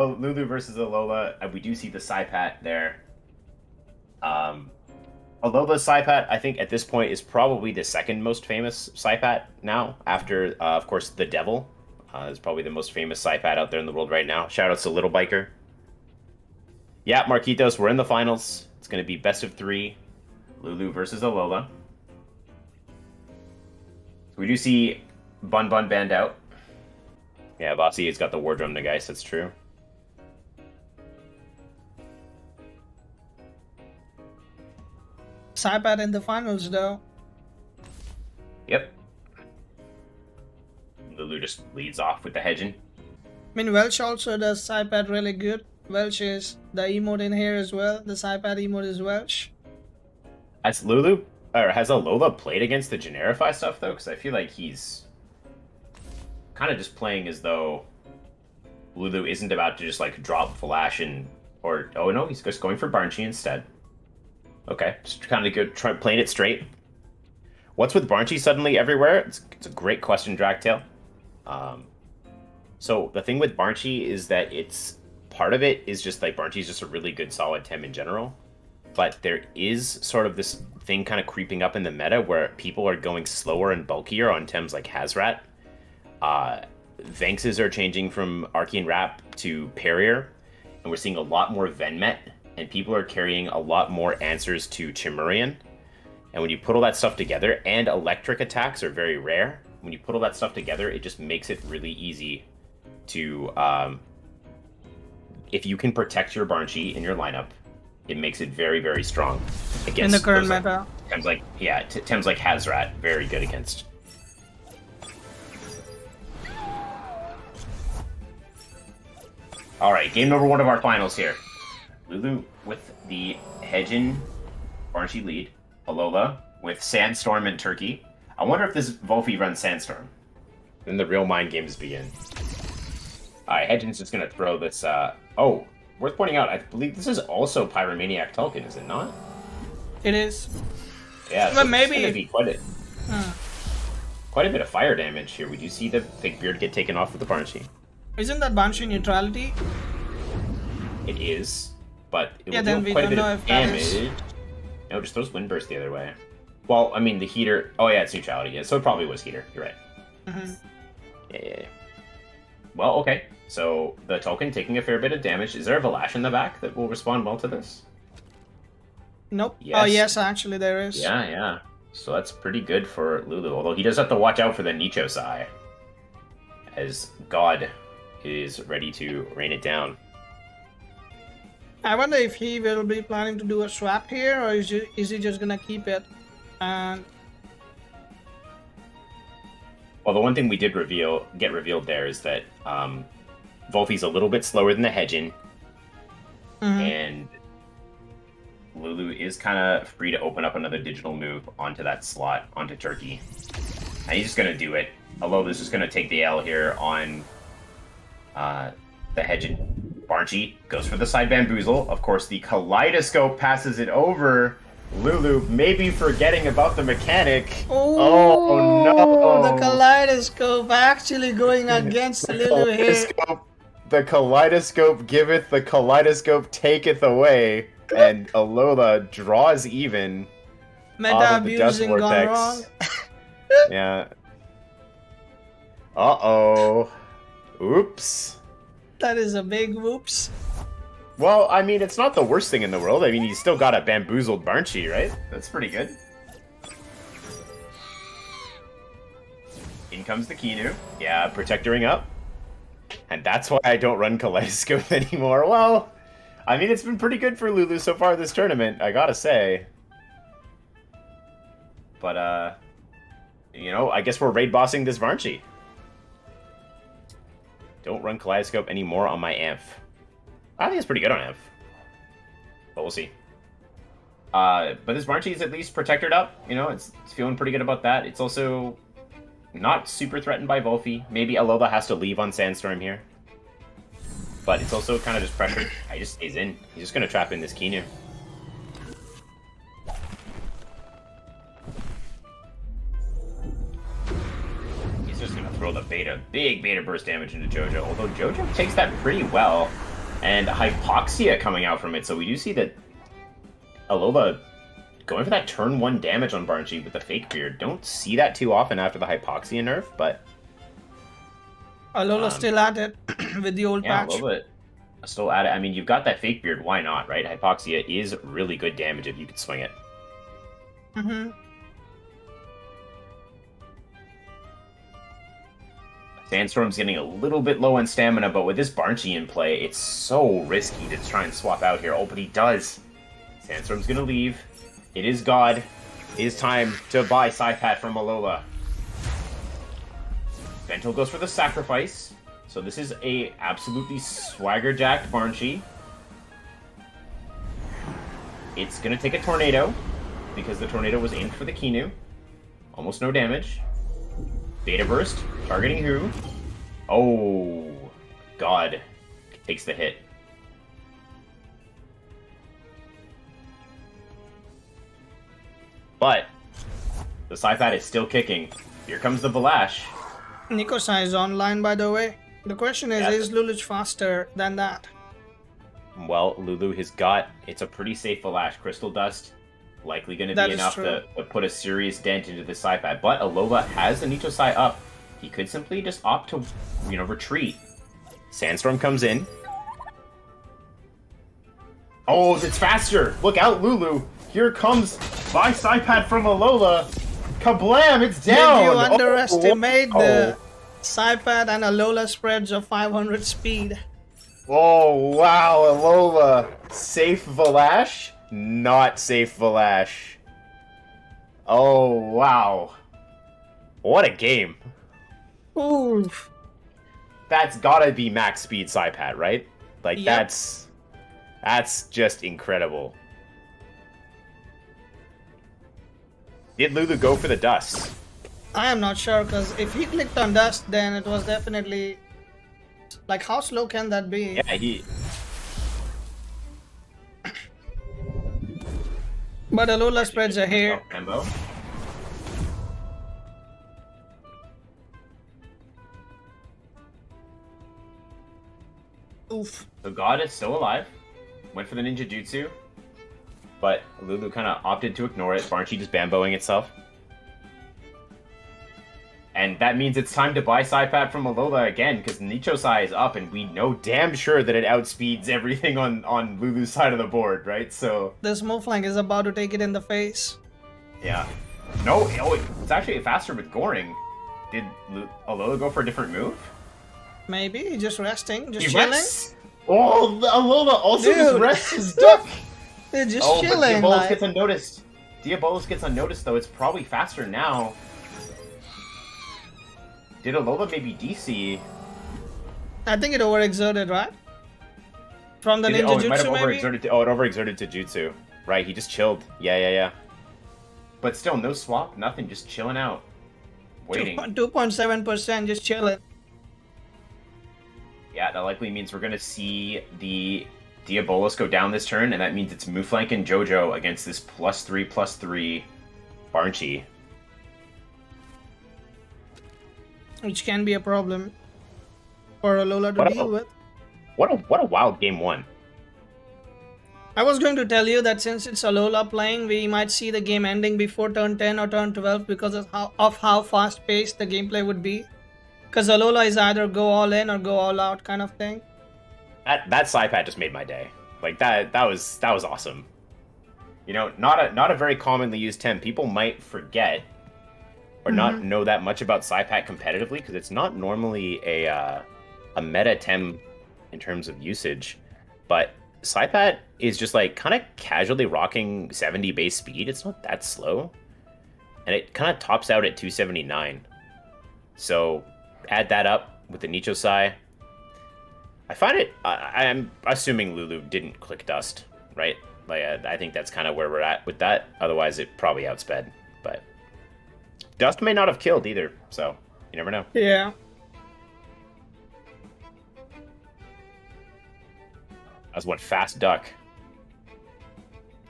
Lulu versus Alola. We do see the 𝗧𝗵𝗺 there. Alola's 𝗧𝗵𝗺, I think at this point is probably the second most famous 𝗧𝗵𝗺 now, after of course the Devil. Is probably the most famous 𝗧𝗵𝗺 out there in the world right now. Shout out to Little Biker. Yeah, Marquitos, we're in the finals. It's going to be best of 3. Lulu versus Alola. We do see Bun banned out. Yeah, Bossy has got the War Drum to Geist, that's true. 𝗧𝗵𝗺 in the finals, though. Yep. Lulu just leads off with the hedging. I mean, Welsh also does 𝗧𝗵𝗺 really good. Welsh is the emote in here as well. The 𝗧𝗵𝗺 emote is Welsh. Has Lulu, or has Alola played against the Generify stuff, though? Because I feel like he's kind of just playing as though Lulu isn't about to just, like, drop Flash and... Or, oh no, he's just going for Barnchi instead. Okay, just kind of good, playing it straight. What's with Barnchi suddenly everywhere? It's a great question, Dragtail. So the thing with Barnchi is that it's... Part of it is just, like, Barnchi's just a really good solid Tem in general. But there is sort of this thing kind of creeping up in the meta where people are going slower and bulkier on Tems like 𝗧𝗵𝗺. Vanxes are changing from Arcane Wrap to Perrier, and we're seeing a lot more Venmet, and people are carrying a lot more answers to Chimerian. And when you put all that stuff together, and electric attacks are very rare, when you put all that stuff together, it just makes it really easy to... if you can protect your Barnchi in your lineup, it makes it very, very strong against in the current those, meta. Tems like, yeah, Tems like 𝗧𝗵𝗺, very good against. All right, game number 1 of our finals here. Lulu with the Hedgen Barnchi lead. Alola with Sandstorm and Turkey. I wonder if this 𝗂𝗶 runs Sandstorm. Then the real mind games begin. All right, Hedgen's just gonna throw this. Oh, worth pointing out, I believe this is also Pyromaniac Tulkun, is it not? It is. Yeah, But so maybe it's gonna be quite a bit of fire damage here. We do see the fake beard get taken off with the Barnchi. Isn't that Banshee neutrality? It is, but it Yeah, will then deal we quite a don't bit know of if that damage. is- No, just throws Windburst the other way. Well, I mean, the heater... Oh, yeah, it's neutrality. Yeah, so it probably was heater. You're right. Yeah. Well, okay. So, the Tulkun taking a fair bit of damage. Is there a Valash in the back that will respond well to this? Nope. Yes. Oh, yes, actually, there is. Yeah. So that's pretty good for Lulu. Although he does have to watch out for the Nichos Eye, as God is ready to rain it down. I wonder if he will be planning to do a swap here, or is he just gonna keep it? And Well, the one thing we did get revealed there is that 𝗂𝗶's a little bit slower than the Hedgen, and Lulu is kind of free to open up another digital move onto that slot, onto Turkey. And he's just going to do it. Alola's just going to take the L here on the Hedgen. Barnchi goes for the side bamboozle. Of course, the Kaleidoscope passes it over. Lulu maybe forgetting about the mechanic. Oh no! The Kaleidoscope actually going against Lulu here. The Kaleidoscope giveth, the Kaleidoscope taketh away, and Alola draws even. Meta abusing gone wrong. Yeah. Uh-oh. Oops. That is a big whoops. Well, I mean, it's not the worst thing in the world. I mean, he's still got a bamboozled Barnchi, right? That's pretty good. In comes the Kinu. Yeah, protectoring up. And that's why I don't run Kaleidoscope anymore. Well, I mean, it's been pretty good for Lulu so far this tournament, I gotta say. But, you know, I guess we're raid bossing this Barnchi. Don't run Kaleidoscope anymore on my Amph. I think it's pretty good on Amph. But we'll see. But this Barnchi is at least protected up. You know, it's feeling pretty good about that. It's also not super threatened by 𝗂𝗶. Maybe Alola has to leave on Sandstorm here. But it's also kind of just pressured. He just stays in. He's just going to trap in this Kinu. He's just going to throw the big beta burst damage into JoJo. Although JoJo takes that pretty well. And Hypoxia coming out from it, so we do see that Alola going for that turn 1 damage on Barnsey with the Fake Beard. Don't see that too often after the Hypoxia nerf, but... Alola still at it with the old patch. Yeah, a little bit. Still at it. I mean, you've got that Fake Beard, why not, right? Hypoxia is really good damage if you could swing it. Mm-hmm. Sandstorm's getting a little bit low on stamina, but with this Barnsey in play, it's so risky to try and swap out here. Oh, but he does. Sandstorm's gonna leave. It is God. It is time to buy 𝗧𝗵𝗵 from Alola. Ventil goes for the sacrifice. So this is a absolutely swagger-jacked Barnsey. It's gonna take a Tornado, because the Tornado was aimed for the Kinu. Almost no damage. Beta Burst, targeting who? Oh, God. Takes the hit. But the 𝗧𝗵𝗵 is still kicking. Here comes the 𝗃𝗏𝗡. 𝗃𝗀𝗃 is online, by the way. The question is Luluch faster than that? Well, Lulu has got... It's a pretty safe 𝗃𝗏𝗡. Crystal Dust, likely going to be enough to put a serious dent into the 𝗧𝗵𝗵. But Alola has the 𝗃𝗀𝗃 up. He could simply just opt to, retreat. Sandstorm comes in. Oh, it's faster! Look out, Lulu! Here comes buy 𝗧𝗵𝗵 from Alola! Kablam! It's down! Did you underestimate the 𝗧𝗵𝗵 and Alola spreads of 500 speed? Oh, wow, Alola. Safe 𝗃𝗏𝗡? Not safe 𝗃𝗏𝗡. Oh, wow. What a game. Oof. That's gotta be max speed 𝗧𝗵𝗵, right? Like, yep. That's just incredible. Did Lulu go for the dust? I am not sure, because if he clicked on dust, then it was definitely... Like, how slow can that be? Yeah, he... But Alola spreads are here. Rambo. Oof. So God is still alive. Went for the Ninja Jutsu. But Lulu kind of opted to ignore it. Barnsey just bamboing itself. And that means it's time to buy 𝗧𝗵𝗵 from Alola again, because 𝗃𝗀𝗃 is up, and we know damn sure that it outspeeds everything on Lulu's side of the board, right? So... This Moonfang is about to take it in the face. Yeah. No, it's actually faster with Goring. Did Alola go for a different move? Maybe, just resting, just chilling. Rests? Oh, Alola also just rests his duck! They're just chilling. But Diabolus gets unnoticed. Diabolus gets unnoticed, though. It's probably faster now. Did Alola maybe DC? I think it overexerted, right? From the Ninja Jutsu, it overexerted to Jutsu. Right, he just chilled. Yeah. But still, no swap, nothing, just chilling out. Waiting. 2.7%, just chilling. Yeah, that likely means we're going to see the Diabolus go down this turn, and that means it's Moonflank and JoJo against this +3/+3 Barnsey. Which can be a problem for Alola to deal with. What a wild game one. I was going to tell you that since it's Alola playing, we might see the game ending before turn 10 or turn 12 because of how fast-paced the gameplay would be. Because Alola is either go all in or go all out kind of thing. That 𝗧𝗵𝗵 just made my day. Like that was awesome. Not a very commonly used Tem. People might forget or not know that much about 𝗧𝗵𝗵 competitively because it's not normally a meta Tem in terms of usage. But 𝗧𝗵𝗵 is just like kind of casually rocking 70 base speed. It's not that slow. And it kind of tops out at 279. So add that up with the 𝗃𝗀𝗃. I find it... I'm assuming Lulu didn't click dust, right? Like, I think that's kind of where we're at with that. Otherwise, it probably outsped. But dust may not have killed either, so you never know. Yeah. That's one fast duck.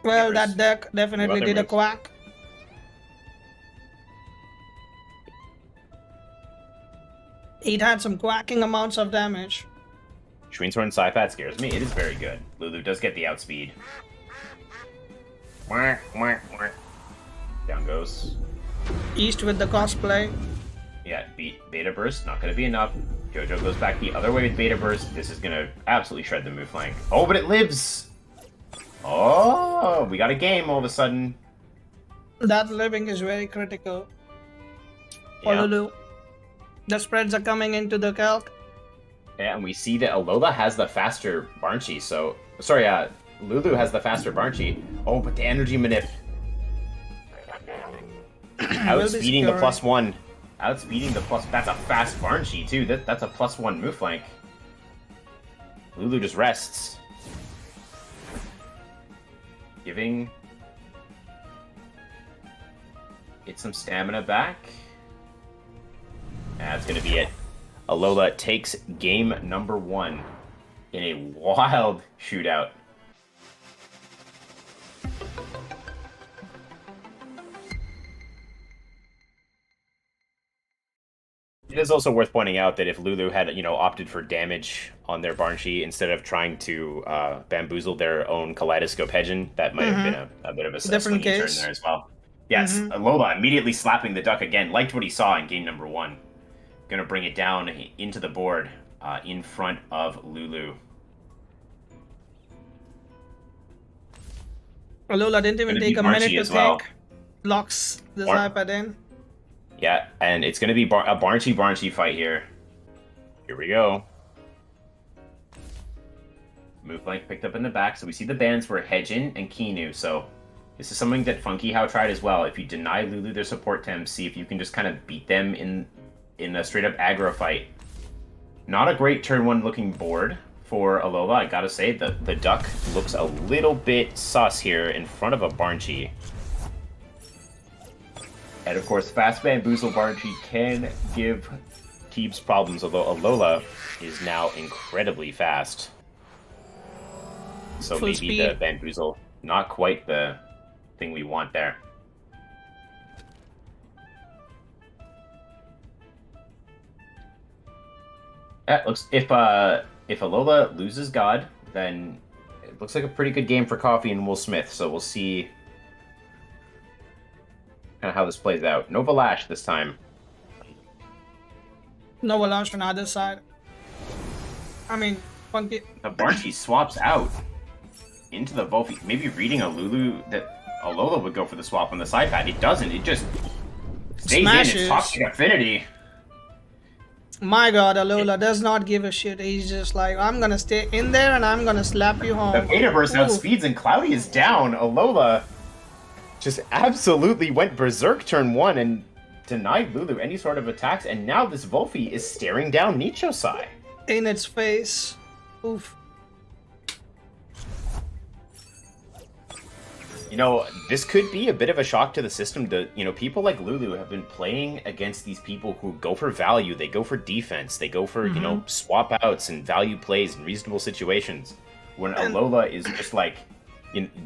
Well, that duck definitely did a quack. It had some quacking amounts of damage. Schweinshorn 𝗧𝗵𝗶 scares me. It is very good. Lulu does get the outspeed. Down goes. East with the cosplay. Yeah, beat Beta Burst. Not going to be enough. JoJo goes back the other way with Beta Burst. This is going to absolutely shred the move flank. Oh, but it lives! Oh, we got a game all of a sudden. That living is very critical. For Lulu. The spreads are coming into the calc. Yeah, and we see that Alola has the faster Barnchi, so... Sorry, Lulu has the faster Barnchi. Oh, but the energy manip. Outspeeding the +1. Outspeeding the plus... That's a fast Barnchi, too. That's a +1 move flank. Lulu just rests. Giving it some stamina back. That's going to be it. Alola takes game number 1 in a wild shootout. It is also worth pointing out that if Lulu had, opted for damage on their Barnchi instead of trying to bamboozle their own 𝗂𝗀𝗇𝗶𝗺, that might have been a bit of a different case turn there as well. Yes, Alola immediately slapping the duck again. Liked what he saw in game number 1. Gonna bring it down into the board in front of Lulu. Alola didn't even take a minute to think. Locks the 𝗧𝗵𝗶 in. Yeah, and it's gonna be a Barnchi fight here. Here we go. Move flank picked up in the back, so we see the bans for Hejin and Kinu, so this is something that 𝗏𝗏𝗃𝗏 tried as well. If you deny Lulu their support Tem, see if you can just kind of beat them in a straight-up aggro fight. Not a great turn 1 looking board for Alola, I gotta say. The duck looks a little bit sus here in front of a Barnchi. And of course, fast bamboozle Barnchi can give 𝗏𝗏𝗃𝗏s problems, although Alola is now incredibly fast. So maybe speed. The bamboozle, not quite the thing we want there. Looks if Alola loses God, then it looks like a pretty good game for Coffee and 𝗏𝗏𝗏. So we'll see kind of how this plays out. No Valash this time. No Valash on either side. I mean, funky. The Barnchi swaps out into the Volphy, maybe reading a Lulu that Alola would go for the swap on the side pad. It doesn't. It just stays Smashes. in. It's Toxic Affinity. My god, Alola does not give a shit. He's just like, I'm gonna stay in there and I'm gonna slap you home. The Beta Burst outspeeds and Cloudy is down. Alola just absolutely went berserk turn 1 and denied Lulu any sort of attacks, and now this Volphy is staring down Nichosai. In its face. Oof. This could be a bit of a shock to the system. People like Lulu have been playing against these people who go for value, they go for defense, they go for, swap outs and value plays in reasonable situations. When Alola is just like,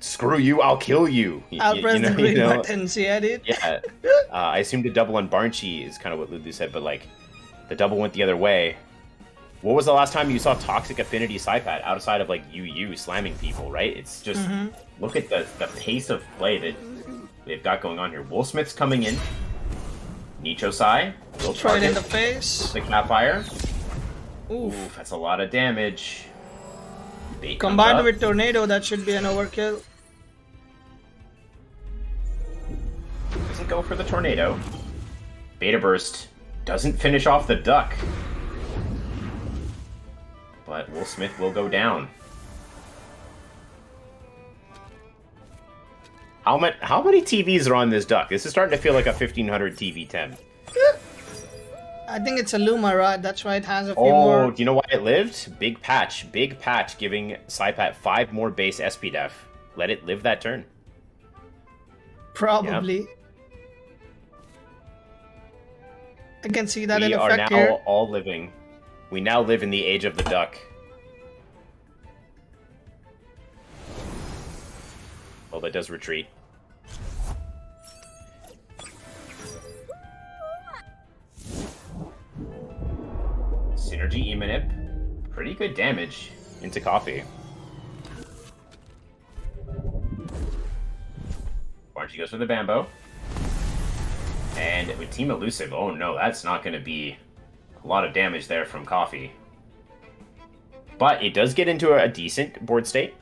screw you, I'll kill you. I'll press the green button, see I did? Yeah. I assumed a double on Barnchi is kind of what Lulu said, but the double went the other way. What was the last time you saw Toxic Affinity 𝗧𝗵𝗏 outside of UU slamming people, right? It's just look at the pace of play that they've got going on here. 𝗏𝗏𝗏's coming in. Nichosai will try it in the face. The Catfire. Oof. Oof, that's a lot of damage. Bait combined with Tornado, that should be an overkill. Doesn't go for the Tornado. Beta Burst doesn't finish off the duck. But 𝗏𝗏𝗏 will go down. How many TVs are on this duck? This is starting to feel like a 1500 TV 10. I think it's a Luma, right? That's why it has a few more. Oh, do you know why it lived? Big patch giving 𝗧𝗵𝗏 5 more base SP def. Let it live that turn. Probably. Yep. I can see that in We effect are now here. all living. We now live in the age of the duck. Well, that does retreat. Synergy 𝗏𝗏𝗏𝗏 pretty good damage into Coffee. Barchi goes for the Bambo. And with Team Elusive, oh no, that's not going to be a lot of damage there from Coffee. But it does get into a decent board state.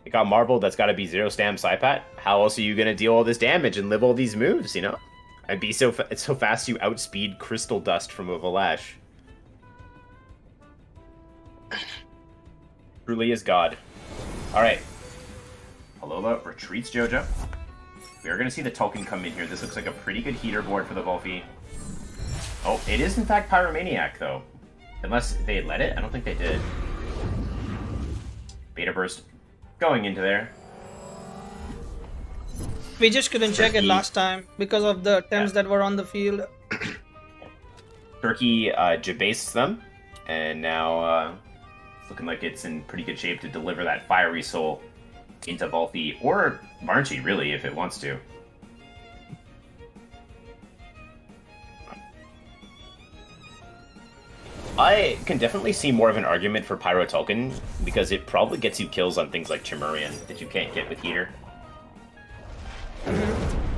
It got Marble, that's got to be 0-stam Saipat. How else are you going to deal all this damage and live all these moves, you know? I'd be so fast you outspeed Crystal Dust from a Valash. Truly is God. Alright. Alola retreats Jojo. We are going to see the Tolkien come in here. This looks like a pretty good heater board for the Volphy. Oh, it is in fact Pyromaniac, though. Unless they let it? I don't think they did. Beta Burst going into there. We just couldn't check it last time because of the Tems that were on the field. Turkey jabased them, and now it's looking like it's in pretty good shape to deliver that Fiery Soul into Volphy, or Barchi, really, if it wants to. I can definitely see more of an argument for Pyro Tolkien, because it probably gets you kills on things like Chimerian that you can't get with Heater.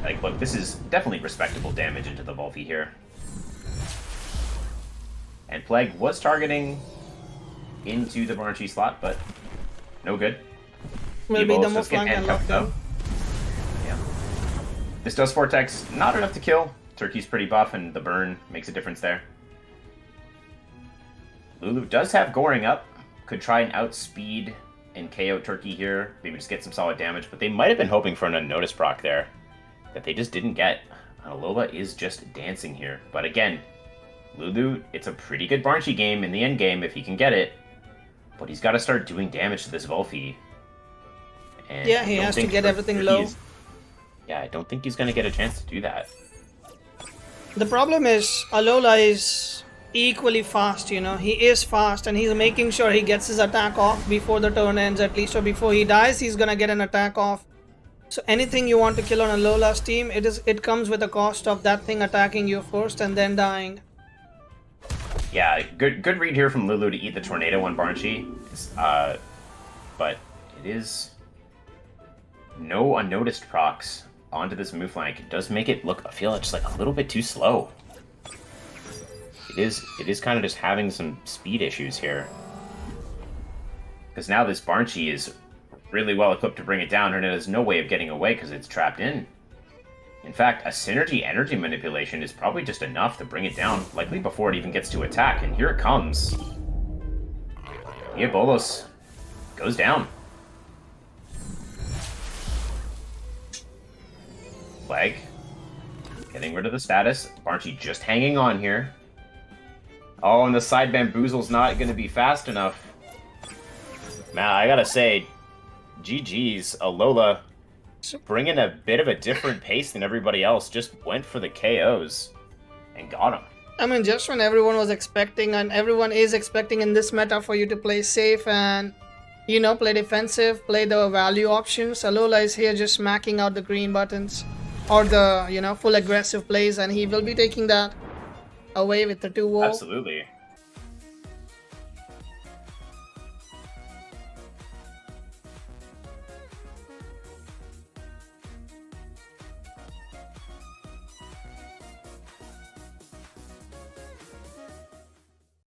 Like, look, this is definitely respectable damage into the Volphy here. And Plague was targeting into the Barchi slot, but no good. Will be the most flank and locked down. Yeah. This does Vortex, not enough to kill. Turkey's pretty buff, and the burn makes a difference there. Lulu does have Goring up. Could try and outspeed and KO Turkey here. Maybe just get some solid damage, but they might have been hoping for an unnoticed proc there that they just didn't get. Alola is just dancing here. But again, Lulu, it's a pretty good Barchi game in the end game if he can get it. But he's got to start doing damage to this Volphy. And yeah, he has to get everything low. Yeah, I don't think he's going to get a chance to do that. The problem is, Alola is equally fast, you know. He is fast, and he's making sure he gets his attack off before the turn ends, at least, or before he dies, he's gonna get an attack off. So anything you want to kill on Alola's team, it comes with a cost of that thing attacking you first and then dying. Yeah, good read here from Lulu to eat the Tornado on Barchi. But it is no unnoticed procs onto this move flank. It does make it look, I feel just like a little bit too slow. It is kind of just having some speed issues here. Because now this Barchi is really well equipped to bring it down, and it has no way of getting away because it's trapped in. In fact, a Synergy Energy Manipulation is probably just enough to bring it down, likely before it even gets to attack, and here it comes. 𝗂𝗶𝗰 goes down. Flag. Getting rid of the status. Barchi just hanging on here. Oh, and the side bamboozle's not going to be fast enough. Man, I gotta say, GG's, Alola, bringing a bit of a different pace than everybody else, just went for the KOs and got them. I mean, just when everyone was expecting, and everyone is expecting in this meta for you to play safe and, you know, play defensive, play the value options, Alola is here just smacking out the green buttons, or the, you know, full aggressive plays, and he will be taking that away with the 2-0. Absolutely.